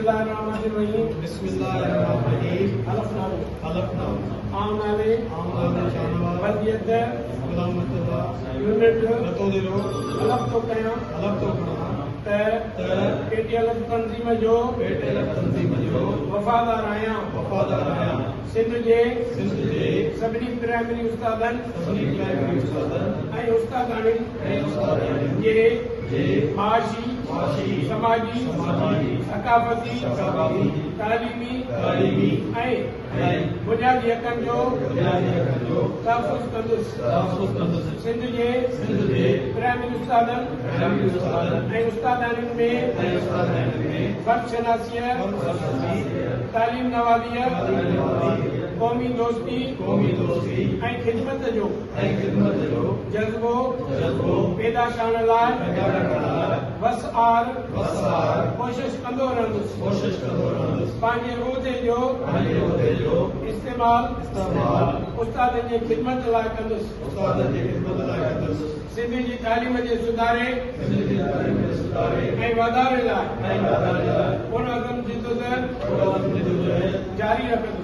बिस्मिल्लाहिर्रहमानिर्रहीम। बिस्मिल्लाहिर्रहमानिर्रहीम। हलफना आमनाले शानवार वदियत गुलामत यूनिट रतोदिरो हलफ तो कया त पेटीएल तंजीम जो वफ़ादार आहियां सिंध जे सभिनी प्राइमरी उस्तादनि ऐं उस्तादाणियुनि जे माशी समाजी सकाफ़ती तालीमी ऐं बुनियादी हक़नि जो तहफ़ुज़ कंदुसि। सिंध जे प्राइमरी उस्तादनि ऐं उस्तादाणियुनि में फ़र्शनासीअ तालीम नवाज़ीअ क़ौमी दोस्ती ऐं ख़िदमत जो जज़्बो पैदा करण लाइ वसआर कोशिश कंदो रहंदुसि। पंहिंजे उहिदे जो इस्तेमाल उस्तादनि जी ख़िदमत लाइ कंदुसि। सिंध जी तालीम जे सुधारे ऐं वाधारे लाइ पुरअज़म जिदोजहद जारी रखंदुसि।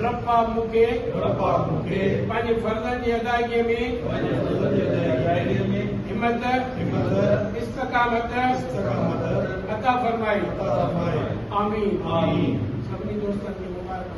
रब पाक मूंखे पंहिंजे फ़र्ज़नि जी अदायगीअ में हिम्मत इस्तक़ामत अता फरमाए। आमीन। सभिनी दोस्तनि खे मुबारक।